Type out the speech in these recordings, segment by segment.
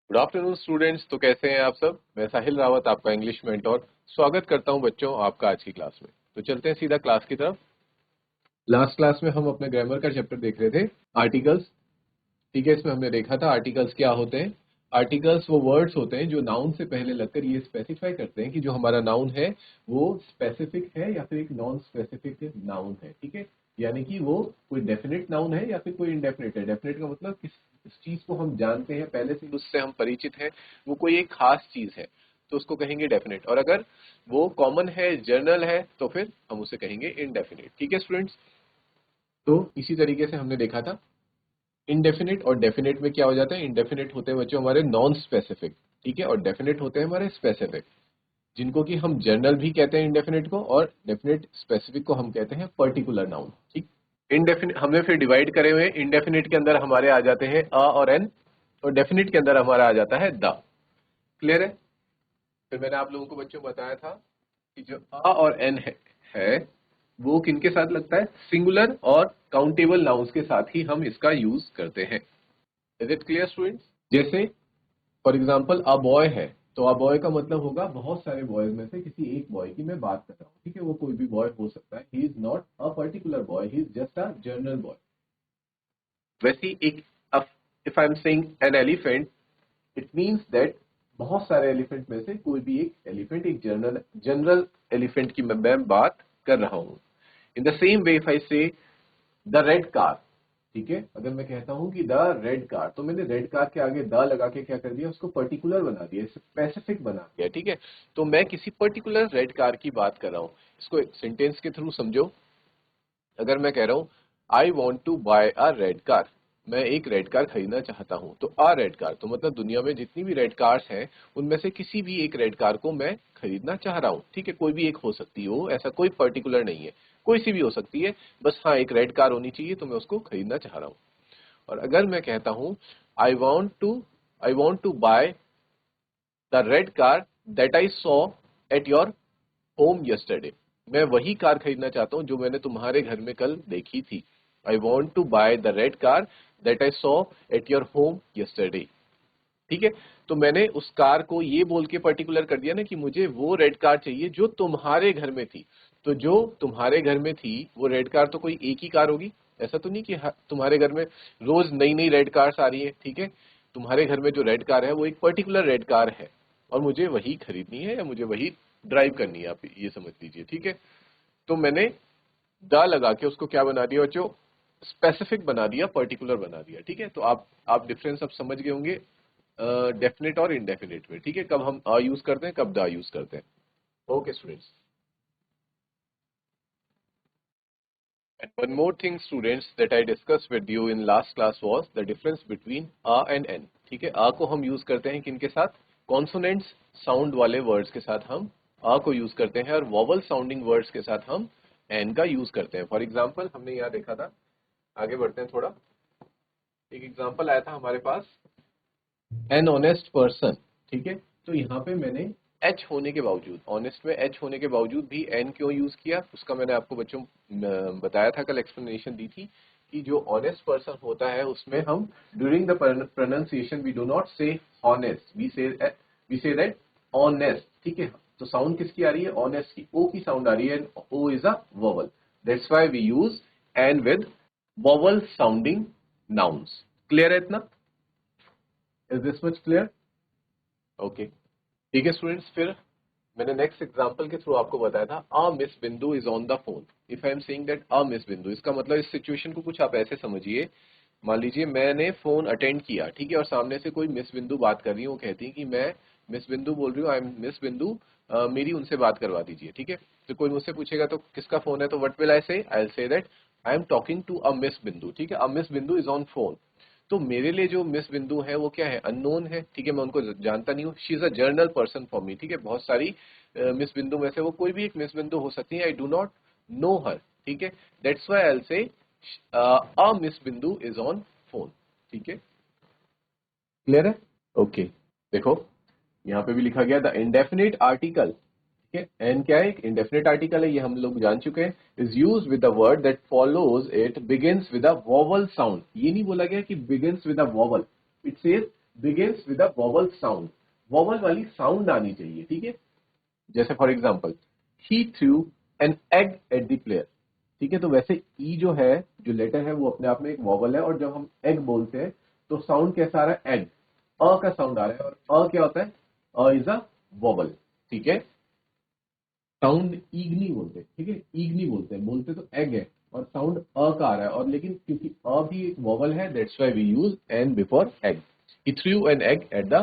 Good afternoon students. तो कैसे हैं आप सब। मैं साहिल रावत, आपका इंग्लिश मेंटोर, स्वागत करता हूं बच्चों आपका आज की क्लास में। तो चलते हैं सीधा क्लास की तरफ। लास्ट क्लास में हम अपने ग्रामर का चैप्टर देख रहे थे, आर्टिकल्स। ठीक है, इसमें हमने देखा था आर्टिकल्स क्या होते हैं। आर्टिकल्स वो वर्ड्स होते हैं जो नाउन से पहले लगकर ये स्पेसिफाई करते हैं कि जो हमारा नाउन है वो स्पेसिफिक है या फिर एक नॉन स्पेसिफिक नाउन है। ठीक है, यानी कि वो कोई डेफिनेट नाउन है या फिर कोई इनडेफिनेट है। डेफिनेट का मतलब किस चीज को हम जानते हैं, पहले से उससे हम परिचित हैं, वो कोई एक खास चीज है तो उसको कहेंगे डेफिनेट। और अगर वो कॉमन है, जनरल है, तो फिर हम उसे कहेंगे इनडेफिनेट। ठीक है स्टूडेंट्स, तो इसी तरीके से हमने देखा था इनडेफिनेट और डेफिनेट में क्या हो जाता है। इनडेफिनेट होते हैं बच्चों हमारे नॉन स्पेसिफिक, ठीक है, और डेफिनेट होते हैं हमारे स्पेसिफिक, जिनको कि हम जनरल भी कहते हैं इंडेफिनेट को, और डेफिनेट स्पेसिफिक को हम कहते हैं पर्टिकुलर नाउन। ठीक, इनडेफिनेट हमने फिर डिवाइड करे हुए। इनडेफिनेट के अंदर हमारे आ जाते हैं अ और एन, और डेफिनेट के अंदर हमारा आ जाता है द। क्लियर है। फिर मैंने आप लोगों को बच्चों बताया था कि जो अ और एन है वो किनके साथ लगता है, सिंगुलर और काउंटेबल नाउन्स के साथ ही हम इसका यूज करते हैं। Is it clear students. जैसे फॉर एग्जाम्पल अ बॉय है, तो अ बॉय का मतलब होगा बहुत सारे बॉयज में से किसी एक बॉय की मैं बात कर रहा हूँ। ठीक है, वो कोई भी बॉय हो सकता है। He is not a particular boy, he is just a general boy. वैसे ही एक, if I am saying an elephant, it means that बहुत सारे एलिफेंट में से कोई भी एक एलिफेंट, एक जनरल जनरल एलिफेंट की मैं बात कर रहा हूँ। In the same way if I से द रेड कार, ठीक है, अगर मैं कहता हूं कि द रेड कार, तो मैंने रेड कार के आगे द लगा के क्या कर दिया, उसको पर्टिकुलर बना दिया, स्पेसिफिक बना दिया। ठीक है, तो मैं किसी पर्टिकुलर रेड कार की बात कर रहा हूं। इसको एक सेंटेंस के थ्रू समझो। अगर मैं कह रहा हूं I want to buy a red car, मैं एक रेड कार खरीदना चाहता हूं, तो अ रेड कार तो मतलब दुनिया में जितनी भी रेड कार्स हैं उनमें से किसी भी एक रेड कार को मैं खरीदना चाह रहा हूं। ठीक है, कोई भी एक हो सकती हो, ऐसा कोई पर्टिकुलर नहीं है, कोई सी भी हो सकती है, बस हाँ एक रेड कार होनी चाहिए, तो मैं उसको खरीदना चाह रहा हूं। और अगर मैं कहता हूं I want to I want to buy the red car that I saw at your home yesterday, मैं वही कार खरीदना चाहता हूं जो मैंने तुम्हारे घर में कल देखी थी। I want to buy the red car that I saw at your home yesterday. ठीक है, तो मैंने उस कार को ये बोल के पर्टिकुलर कर दिया ना कि मुझे वो रेड कार चाहिए जो तुम्हारे घर में थी। तो जो तुम्हारे घर में थी वो रेड कार तो कोई एक ही कार होगी, ऐसा तो नहीं कि तुम्हारे घर में रोज नई नई रेड कार्स आ रही है। ठीक है, तुम्हारे घर में जो रेड कार है वो एक पर्टिकुलर रेड कार है, और मुझे वही खरीदनी है या मुझे वही ड्राइव करनी है, आप ये समझ लीजिए। ठीक है, तो मैंने द लगा के उसको क्या बना दिया बच्चों, स्पेसिफिक बना दिया, पर्टिकुलर बना दिया। ठीक है, तो आप डिफरेंस अब समझ गए होंगे डेफिनेट और इनडेफिनेट में। ठीक है, कब हम अ यूज करते हैं, कब द यूज करते हैं। Okay students, and one more thing students that I discussed with you in last class was the difference between a and n। ठीक है, a को हम यूज करते हैं किनके साथ, कॉन्सोनेंट्स साउंड वाले वर्ड्स के साथ हम a को यूज करते हैं, और वॉवल साउंडिंग वर्ड्स के साथ हम n का यूज करते हैं। फॉर एग्जाम्पल हमने यहाँ देखा था, आगे बढ़ते हैं थोड़ा। एक एग्जाम्पल आया था हमारे पास, एन ऑनेस्ट पर्सन। ठीक है, तो यहाँ पे मैंने एच होने के बावजूद, ऑनेस्ट में एच होने के बावजूद भी एन क्यों यूज किया, उसका मैंने आपको बच्चों बताया था, कल एक्सप्लेनेशन दी थी कि जो ऑनेस्ट पर्सन होता है उसमें हम during the pronunciation we do not say honest, we say that honest. ठीक है, तो साउंड किसकी आ रही है, ऑनेस्ट की, ओ की साउंड आ रही है, O is a vowel, that's why we use an with vowel sounding nouns. Clear है इतना, is this much clear. Okay, ठीक है स्टूडेंट्स, फिर मैंने नेक्स्ट एग्जांपल के थ्रू आपको बताया था अ miss Bindu is on the phone. If I am saying that a miss बिंदु, इसका मतलब इस सिचुएशन को कुछ आप ऐसे समझिए। मान लीजिए मैंने फोन अटेंड किया, ठीक है, और सामने से कोई मिस बिंदु बात कर रही है, वो कहती है कि मैं मिस बिंदु बोल रही हूँ, आई एम मिस बिंदु, मेरी उनसे बात करवा दीजिए। ठीक है, तो कोई मुझसे पूछेगा तो किसका फोन है, तो what will I will say that I am talking to a miss Bindu. ठीक है, a miss Bindu is on phone. तो मेरे लिए जो मिस बिंदु है वो क्या है, अननोन है। ठीक है, मैं उनको जानता नहीं हूँ, she is a journal person for me. ठीक है, बहुत सारी मिस बिंदु में से वो कोई भी एक मिस बिंदु हो सकती है, आई डू नॉट नो हर। ठीक है, दैट्स व्हाई आई विल से अ miss Bindu is on phone. ठीक है, क्लियर है। ओके, देखो यहाँ पे भी लिखा गया द इंडेफिनिट आर्टिकल। ठीक है, एन क्या है, एक इंडेफिनिट आर्टिकल है, ये हम लोग जान चुके हैं। Is use with the word that follows it begins with a vowel sound. ये नहीं बोला गया कि begins with a vowel, it says begins with a vowel sound, vowel वाली साउंड आनी चाहिए, ठीक है। जैसे for example, he threw an egg at the player, ठीक है। तो वैसे ई जो है, जो लेटर है, वो अपने आप में एक वॉवल है, और जब हम एग बोलते हैं तो साउंड कैसा आ रहा है, एग, अ का साउंड आ रहा है, और अ क्या होता है, अ इज अ वॉवल, ठीक है। साउंड ईग नहीं बोलते, ठीक है, ईग नहीं बोलते, बोलते तो एग है, और साउंड अ का आ रहा है, और लेकिन क्योंकि अ भी एक वॉवल है, that's why we use an before egg. He threw an egg at the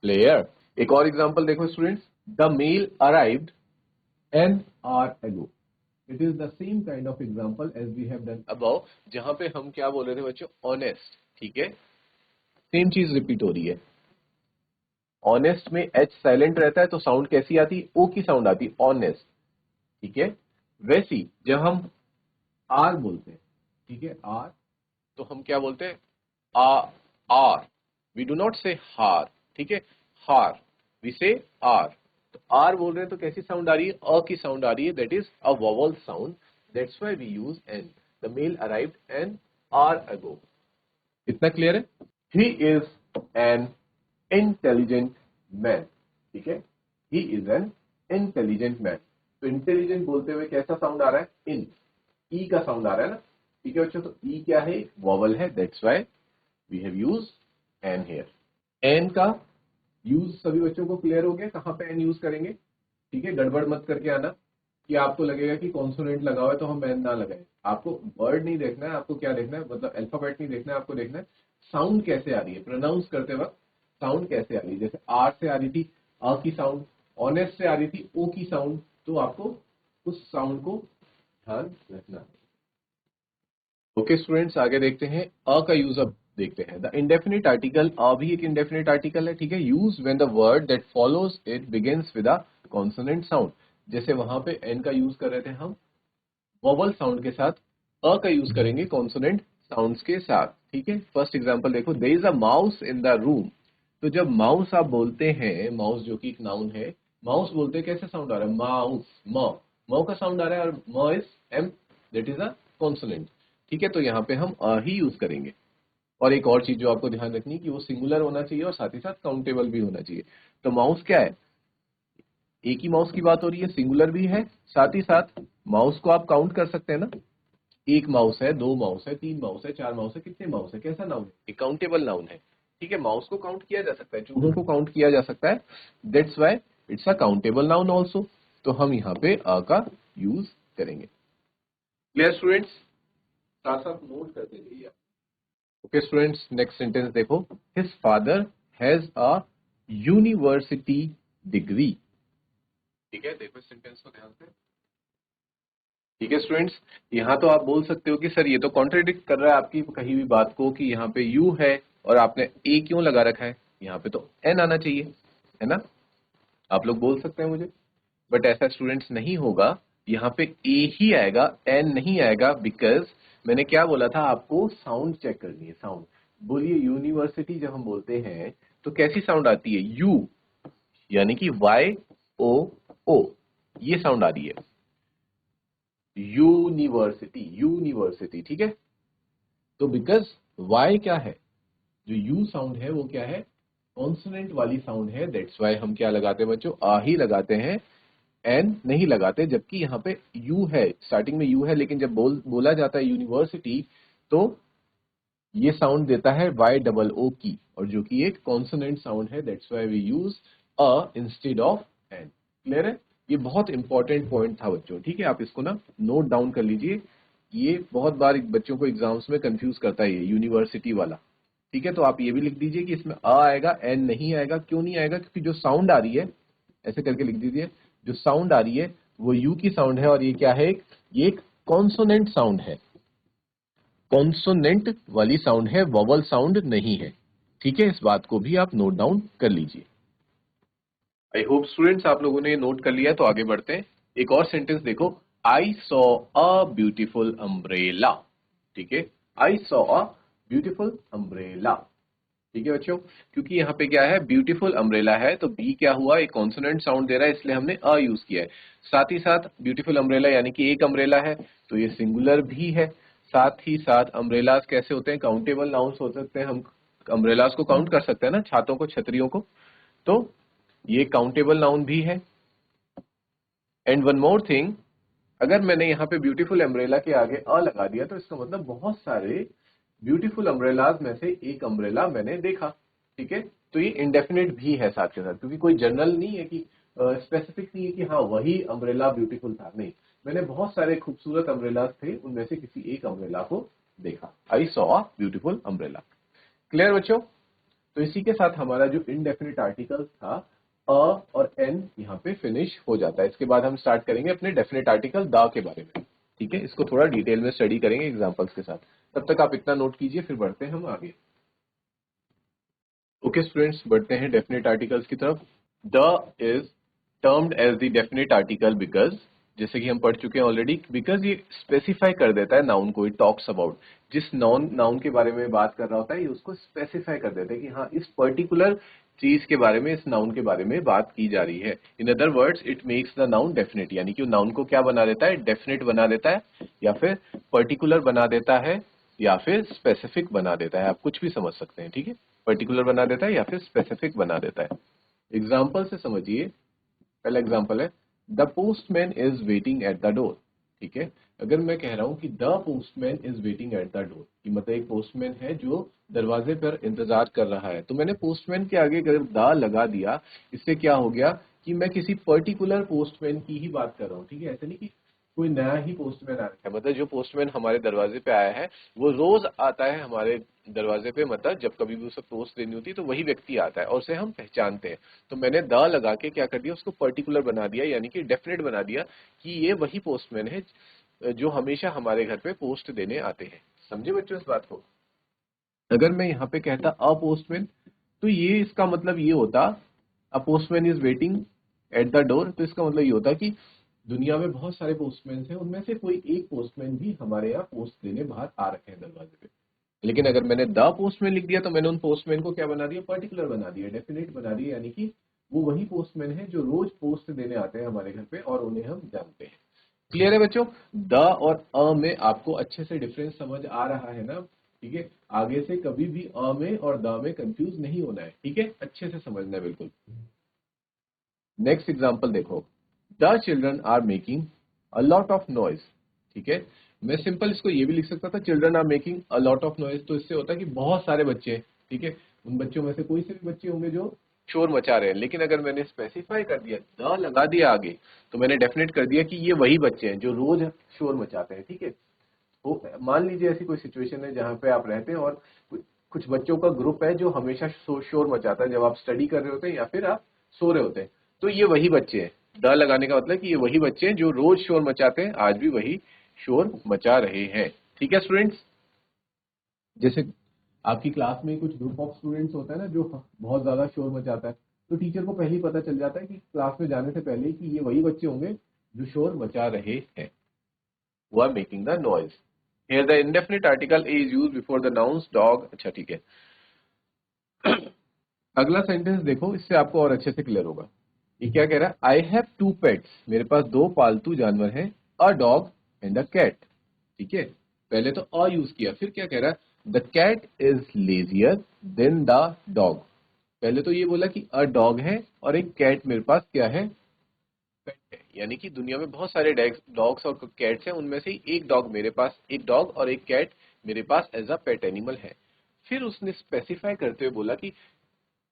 player. एक और एग्जांपल देखो students, the mail arrived an hour ago. It is the same kind of example as we have done above, जहां पे हम क्या बोल रहे थे बच्चों, ऑनेस्ट, ठीक है। सेम चीज रिपीट हो रही है। ऑनेस्ट में एच साइलेंट रहता है तो साउंड कैसी आती है, ओ की साउंड आती है, ऑनेस्ट, ठीक है। वैसी जब हम आर बोलते हैं, ठीक है, आर, तो हम क्या बोलते हैं, आ, आर, वी डू नॉट से हार, ठीक है, हार, वी से आर। तो आर बोल रहे हैं तो कैसी साउंड आ रही है, अ की साउंड आ रही है, that is a vowel sound, that's why we use an. The mail arrived an hour ago. इतना क्लियर है। He is an intelligent man, ठीक है, he is an intelligent man. तो इंटेलिजेंट बोलते हुए कैसा साउंड आ रहा है, इन, ई का साउंड आ रहा है ना, ठीक है बच्चों। तो ई क्या है, वॉवल है, that's why we have use an here. An का यूज सभी बच्चों को क्लियर हो गया, कहां पे एन यूज करेंगे, ठीक है। गड़बड़ मत करके आना कि आपको लगेगा कि कॉन्सोनेंट लगा हुआ है तो हम एन ना लगाए। आपको वर्ड नहीं देखना है, आपको क्या देखना है, मतलब अल्फाबेट नहीं देखना है, आपको देखना है साउंड कैसे आ रही है, प्रोनाउंस करते वक्त साउंड कैसे आ रही है। जैसे आर से आ रही थी अ की साउंड, ऑनेस्ट से आ रही थी ओ की साउंड, तो आपको उस साउंड को ध्यान रखना है। ओके स्टूडेंट्स, आगे देखते हैं अ का यूज। अब देखते हैं द इंडेफिनिट आर्टिकल। अ भी एक इंडेफिनिट आर्टिकल है, ठीक है। Use when the word that follows it begins with a consonant sound. जैसे वहां पे एन का यूज कर रहे थे हम वोवल साउंड के साथ, अ का यूज करेंगे कॉन्सोनेंट साउंड्स के साथ, ठीक है। फर्स्ट एग्जांपल देखो, there is a mouse in the room. तो जब माउस आप बोलते हैं, माउस जो कि एक नाउन है, माउस बोलते हैं कैसे साउंड आ रहा है, माउस, म, म का साउंड आ रहा है, और म is M, that is a consonant, ठीक है। तो यहाँ पे हम अ ही यूज करेंगे। और एक और चीज जो आपको ध्यान रखनी है कि वो सिंगुलर होना चाहिए और साथ ही साथ काउंटेबल भी होना चाहिए। तो माउस क्या है, एक ही माउस की बात हो रही है, सिंगुलर भी है, साथ ही साथ माउस को आप काउंट कर सकते हैं ना, एक माउस है, दो माउस है, तीन माउस है, चार माउस है, कितने माउस है, कैसा नाउन है, एक काउंटेबल नाउन है, ठीक है। माउस को काउंट किया जा सकता है, चूहों को काउंट किया जा सकता है, that's why it's a countable noun also. तो हम यहाँ पे अ का यूज करेंगे। क्लियर स्टूडेंट्स, साथ साथ नोट करते जाइए। ओके स्टूडेंट्स, नेक्स्ट सेंटेंस देखो, his father has a university degree, ठीक है। देखो इस सेंटेंस को ध्यान से, ठीक है स्टूडेंट्स। यहाँ तो आप बोल सकते हो कि सर ये तो कॉन्ट्रडिक्ट कर रहा है आपकी कही हुई बात को, कि यहाँ पे यू है और आपने ए क्यों लगा रखा है, यहाँ पे तो एन आना चाहिए, है ना। आप लोग बोल सकते हैं मुझे, बट ऐसा स्टूडेंट्स नहीं होगा, यहाँ पे ए ही आएगा, एन नहीं आएगा, बिकॉज मैंने क्या बोला था आपको, साउंड चेक करनी है, साउंड। बोलिए यूनिवर्सिटी जब हम बोलते हैं तो कैसी साउंड आती है, यू, यानी कि वाई ओ ओ, ये साउंड आ रही है, यूनिवर्सिटी, यूनिवर्सिटी, ठीक है। तो बिकॉज वाई क्या है, जो यू साउंड है वो क्या है, कॉन्सोनेंट वाली साउंड है, दैट्स वाई हम क्या लगाते हैं बच्चों, आ ही लगाते हैं, एन नहीं लगाते। जबकि यहाँ पे यू है, स्टार्टिंग में यू है, लेकिन जब बोला जाता है यूनिवर्सिटी तो ये साउंड देता है वाई डबल ओ की, और जो कि एक कॉन्सोनेंट साउंड है, that's why we use a instead of an. Clear है। ये बहुत इंपॉर्टेंट पॉइंट था बच्चों, ठीक है। आप इसको ना नोट डाउन कर लीजिए, ये बहुत बार बच्चों को एग्जाम्स में कंफ्यूज करता है ये यूनिवर्सिटी वाला, ठीक है। तो आप ये भी लिख दीजिए कि इसमें अ आएगा, एन नहीं आएगा। क्यों नहीं आएगा, क्योंकि जो साउंड आ रही है, ऐसे करके लिख दीजिए, जो साउंड आ रही है वो यू की साउंड है, और ये क्या है, ये एक कॉन्सोनेंट साउंड है, कॉन्सोनेंट वाली साउंड है, वॉवल साउंड नहीं है, ठीक है। इस बात को भी आप नोट डाउन कर लीजिए। आई होप स्टूडेंट्स आप लोगों ने ये नोट कर लिया है, तो आगे बढ़ते हैं। एक और सेंटेंस देखो, I saw a beautiful umbrella, ठीक है। I saw a beautiful umbrella, ठीक है बच्चों। क्योंकि यहाँ पे क्या है, ब्यूटीफुल अम्ब्रेला है, तो बी क्या हुआ, एक कॉन्सोनेंट साउंड दे रहा है, इसलिए हमने अ यूज किया है। साथ ही साथ ब्यूटीफुल अम्ब्रेला यानी कि एक अम्ब्रेला है, तो ये सिंगुलर भी है। साथ ही साथ अम्ब्रेलाज कैसे होते हैं, काउंटेबल नाउन्स हो सकते हैं, हम अम्ब्रेलाज को काउंट कर सकते हैं ना, छातों को, छतरियों को, तो ये काउंटेबल नाउन भी है। एंड वन मोर थिंग, अगर मैंने यहाँ पे ब्यूटीफुल अम्ब्रेला के आगे अ लगा दिया तो इसका मतलब बहुत सारे ब्यूटीफुल अम्ब्रेलाज में से एक अम्ब्रेला मैंने देखा, ठीक है। तो ये इंडेफिनिट भी है साथ के साथ, क्योंकि कोई जनरल नहीं है कि स्पेसिफिक नहीं है कि हाँ वही अम्ब्रेला ब्यूटीफुल था, नहीं, मैंने बहुत सारे खूबसूरत अम्ब्रेलाज थे, उनमें से किसी एक अम्ब्रेला को देखा। I saw a beautiful umbrella. Clear बच्चों? तो इसी के साथ हमारा जो इनडेफिनिट आर्टिकल था अ और एन यहाँ पे फिनिश हो जाता है। इसके बाद हम स्टार्ट करेंगे अपने डेफिनेट आर्टिकल द के बारे में, ठीक है। इसको थोड़ा डिटेल में स्टडी करेंगे एग्जांपल्स के साथ। तब तक आप इतना नोट कीजिए, फिर बढ़ते हैं हम आगे। ओके स्टूडेंट्स, बढ़ते हैं डेफिनेट आर्टिकल्स की तरफ। The is termed as the definite article because, जैसे कि हम पढ़ चुके हैं ऑलरेडी, बिकॉज ये स्पेसिफाई कर देता है नाउन को, इट टॉक्स अबाउट, जिस नाउन के बारे में बात कर रहा होता है ये उसको स्पेसिफाई कर देता है कि हाँ इस पर्टिकुलर चीज के बारे में, इस नाउन के बारे में बात की जा रही है। In other words it makes the noun definite, यानी कि नाउन को क्या बना देता है, डेफिनेट बना देता है, या फिर पर्टिकुलर बना देता है, या फिर स्पेसिफिक बना देता है। आप कुछ भी समझ सकते हैं, ठीक है। पर्टिकुलर बना देता है या फिर स्पेसिफिक बना देता है। एग्जाम्पल से समझिए। पहला एग्जाम्पल है the postman is waiting at the door, ठीक है। अगर मैं कह रहा हूं कि the postman is waiting at the door, कि मतलब एक पोस्टमैन है जो दरवाजे पर इंतजार कर रहा है, तो मैंने पोस्टमैन के आगे अगर द लगा दिया, इससे क्या हो गया कि मैं किसी पर्टिकुलर पोस्टमैन की ही बात कर रहा हूँ, ठीक है। ऐसे नहीं कि कोई नया ही पोस्टमैन आ रहा है, मतलब जो पोस्टमैन हमारे दरवाजे पे आया है वो रोज आता है हमारे दरवाजे पे, मतलब जब कभी भी उसे पोस्ट देनी होती है तो वही व्यक्ति आता है और उसे हम पहचानते हैं। तो मैंने द लगा के क्या कर दिया, उसको पर्टिकुलर बना दिया, यानी कि डेफिनेट बना दिया कि ये वही पोस्टमैन है जो हमेशा हमारे घर पे पोस्ट देने आते हैं। समझे बच्चों इस बात को? अगर मैं यहाँ पे कहता अ पोस्टमैन, तो ये इसका मतलब ये होता, अ postman is waiting at the door, तो इसका मतलब ये होता कि दुनिया में बहुत सारे पोस्टमैन हैं, उनमें से कोई एक पोस्टमैन भी हमारे यहाँ पोस्ट देने बाहर आ रखे हैं दरवाजे पे। लेकिन अगर मैंने द पोस्टमैन लिख दिया तो मैंने उन पोस्टमैन को क्या बना दिया, पर्टिकुलर बना दिया, डेफिनेट बना दिया, यानी कि वो वही पोस्टमैन है जो रोज पोस्ट देने आते हैं हमारे घर पे और उन्हें हम जानते हैं। क्लियर है बच्चों? द और अ में आपको अच्छे से डिफरेंस समझ आ रहा है ना? ठीक है, आगे से कभी भी अ में और द में कंफ्यूज नहीं होना है, ठीक है, अच्छे से समझना है बिल्कुल। नेक्स्ट एग्जांपल देखो, the children are making a lot of noise, ठीक है। मैं सिंपल इसको ये भी लिख सकता था, children are making a lot of noise, तो इससे होता है कि बहुत सारे बच्चे हैं, ठीक है, उन बच्चों में से कोई से भी बच्चे होंगे जो शोर मचा रहे हैं। लेकिन अगर मैंने स्पेसिफाई कर दिया, द लगा दिया आगे, तो मैंने डेफिनेट कर दिया कि ये वही बच्चे हैं जो रोज शोर मचाते हैं, ठीक है। तो मान लीजिए ऐसी कोई सिचुएशन है जहां पे आप रहते हैं और कुछ बच्चों का ग्रुप है जो हमेशा शोर मचाता है जब आप स्टडी कर रहे होते हैं या फिर आप सो रहे होते हैं, तो ये वही बच्चे हैं। द लगाने का मतलब कि ये वही बच्चे हैं जो रोज शोर मचाते हैं, आज भी वही शोर मचा रहे हैं, ठीक है स्टूडेंट्स। जैसे आपकी क्लास में कुछ ग्रुप ऑफ स्टूडेंट्स होता है ना जो बहुत ज्यादा शोर मचाता है, तो टीचर को पहले ही पता चल जाता है कि क्लास में जाने से पहले कि ये वही बच्चे होंगे जो शोर मचा रहे हैं, who are making the noise. Here the indefinite article is used before the nouns dog. अच्छा ठीक है। अगला सेंटेंस देखो, इससे आपको और अच्छे से क्लियर होगा। ये क्या कह रहा है, आई हैव टू पेट्स, मेरे पास दो पालतू जानवर हैं, a dog and a cat, ठीक है। पहले तो अ यूज किया, फिर क्या कह रहा है, the cat is lazier than the dog. पहले तो ये बोला कि अ डॉग है और एक कैट मेरे पास क्या है, पेट है, यानी कि दुनिया में बहुत सारे डॉग्स और कैट्स हैं, उनमें से एक डॉग मेरे पास, एक डॉग और एक कैट मेरे पास एज अ पेट एनिमल है। फिर उसने स्पेसिफाई करते हुए बोला कि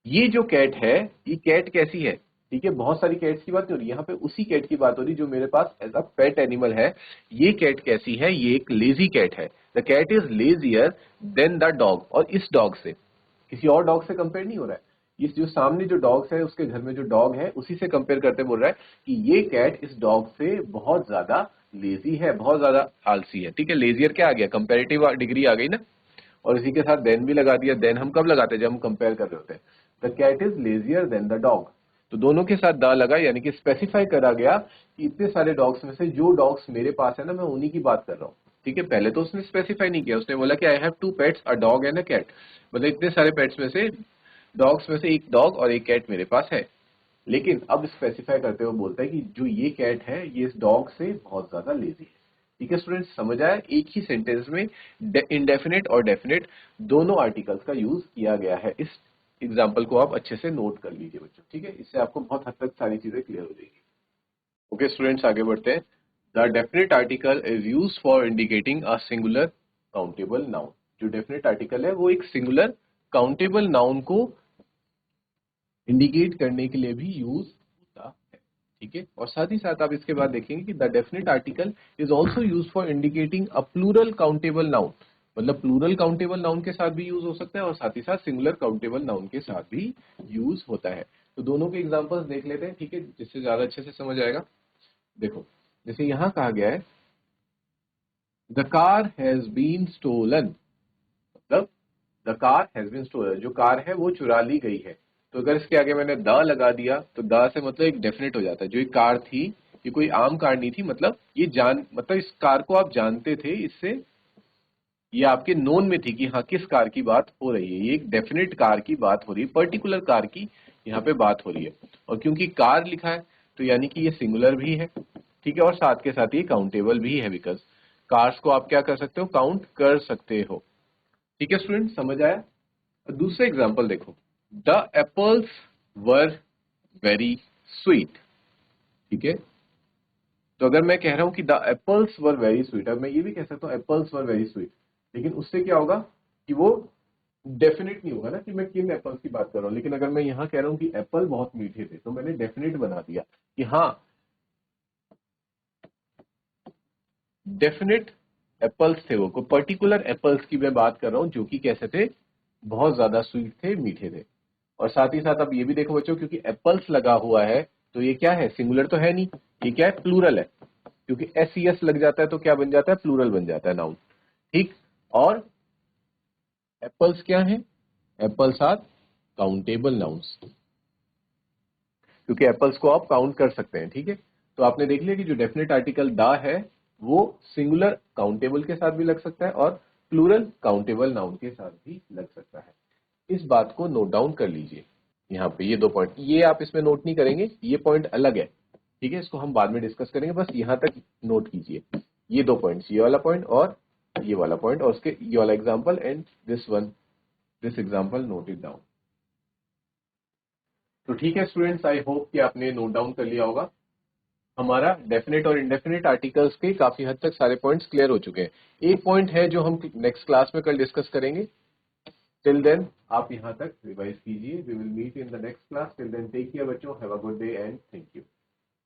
ये जो कैट है, ये कैट कैसी है, ठीक है, बहुत सारी कैट्स की बात नहीं हो रही यहाँ पे, उसी कैट की बात हो रही जो मेरे पास एज अ पेट एनिमल है। ये कैट कैसी है, ये एक लेजी कैट है, the cat is lazier than the dog, और इस डॉग से, किसी और डॉग से कंपेयर नहीं हो रहा है, इस जो सामने जो डॉग्स है उसके घर में जो डॉग है उसी से कंपेयर करते बोल रहा है कि ये कैट इस डॉग से बहुत ज्यादा लेजी है, बहुत ज्यादा आलसी है, ठीक है। लेजियर क्या आ गया, कंपेरेटिव डिग्री आ गई ना, और इसी के साथ देन भी लगा दिया। देन हम कब लगाते हैं, जब हम कंपेयर कर रहे होते हैं। The cat is lazier than the dog, तो दोनों के साथ द लगा, यानी कि स्पेसिफाई करा गया कि इतने सारे डॉग्स में से जो डॉग्स मेरे पास है ना, मैं उन्हीं की बात कर रहा हूँ, ठीक है। पहले तो उसने स्पेसिफाई नहीं किया, उसने बोला कि I have two pets, a dog and a cat, मतलब इतने सारे पेट्स में से, डॉग्स में से एक डॉग और एक कैट मेरे पास है। लेकिन अब स्पेसिफाई करते हुए बोलता है कि जो ये कैट है ये इस डॉग से बहुत ज्यादा लेजी है, ठीक है स्टूडेंट्स, समझ आया? एक ही सेंटेंस में इंडेफिनिट और डेफिनेट दोनों आर्टिकल्स का यूज किया गया है। इस एग्जाम्पल को आप अच्छे से नोट कर लीजिए बच्चों, ठीक है? इससे आपको बहुत हद तक सारी चीजें क्लियर हो जाएगी। ओके स्टूडेंट्स, आगे बढ़ते हैं। The definite article is use for indicating a singular countable noun. जो डेफिनेट आर्टिकल है वो एक सिंगुलर काउंटेबल नाउन को इंडिकेट करने के लिए भी यूज होता है, ठीक है? और साथ ही साथ आप इसके बाद देखेंगे कि the definite article is also use for indicating a plural countable noun. मतलब प्लूरल काउंटेबल नाउन के साथ भी यूज हो सकता है और साथ ही साथ सिंगुलर काउंटेबल नाउन के साथ भी यूज होता है। तो दोनों के एग्जांपल्स देख लेते हैं, ठीक है, जिससे ज्यादा अच्छे से समझ आएगा। देखो, जैसे यहां कहा गया है the car has been stolen, मतलब the car has been stolen, जो कार है वो चुरा ली गई है। तो अगर इसके आगे मैंने द लगा दिया तो द से मतलब एक डेफिनेट हो जाता है। जो ये कार थी ये कोई आम कार नहीं थी, मतलब ये मतलब इस कार को आप जानते थे, इससे ये आपके नोन में थी कि हाँ किस कार की बात हो रही है। ये एक डेफिनेट कार की बात हो रही है, पर्टिकुलर कार की यहाँ पे बात हो रही है। और क्योंकि कार लिखा है तो यानी कि ये सिंगुलर भी है, ठीक है, और साथ के साथ ये काउंटेबल भी है, बिकॉज कार्स को आप क्या कर सकते हो, काउंट कर सकते हो। ठीक है स्टूडेंट, समझ आया? दूसरा एग्जाम्पल देखो, the apples were very sweet, ठीक है? तो अगर मैं कह रहा हूं कि the apples were very sweet, अब मैं ये भी कह सकता हूँ एप्पल्स वर वेरी स्वीट, लेकिन उससे क्या होगा कि वो डेफिनेट नहीं होगा ना कि मैं किन एप्पल्स की बात कर रहा हूँ। लेकिन अगर मैं यहाँ कह रहा हूँ कि एप्पल बहुत मीठे थे तो मैंने डेफिनेट बना दिया कि हाँ डेफिनेट एप्पल्स थे, वो कोई पर्टिकुलर एप्पल्स की मैं बात कर रहा हूँ जो कि कैसे थे, बहुत ज्यादा स्वीट थे, मीठे थे। और साथ ही साथ अब ये भी देखो बच्चों, क्योंकि एप्पल्स लगा हुआ है तो ये क्या है, सिंगुलर तो है नहीं, ये क्या है, प्लूरल है। क्योंकि एस सी एस लग जाता है तो क्या बन जाता है, प्लूरल बन जाता है, नाउन, ठीक? और एप्पल्स क्या है, एप्पल्स आर काउंटेबल नाउन्स, क्योंकि एप्पल्स को आप काउंट कर सकते हैं, ठीक है? तो आपने देख लिया कि जो डेफिनेट आर्टिकल द है वो सिंगुलर काउंटेबल के साथ भी लग सकता है और प्लूरल काउंटेबल नाउन के साथ भी लग सकता है। इस बात को नोट डाउन कर लीजिए। यहाँ पे ये दो पॉइंट, ये आप इसमें नोट नहीं करेंगे, ये पॉइंट अलग है, ठीक है? इसको हम बाद में डिस्कस करेंगे, बस यहाँ तक नोट कीजिए ये दो पॉइंट्स, ये वाला पॉइंट और ये वाला पॉइंट, और उसके ये वाला example and this one, this example, note it down. तो ठीक है स्टूडेंट्स, आई होप कि आपने नोट डाउन कर लिया होगा। हमारा डेफिनेट और इंडेफिनेट आर्टिकल्स के काफी हद तक सारे पॉइंट्स क्लियर हो चुके हैं। एक पॉइंट है जो हम नेक्स्ट क्लास में कल डिस्कस करेंगे। टिल देन आप यहां तक रिवाइज कीजिए। We will meet in the next class. Till then take care बच्चों, have a good day and thank you.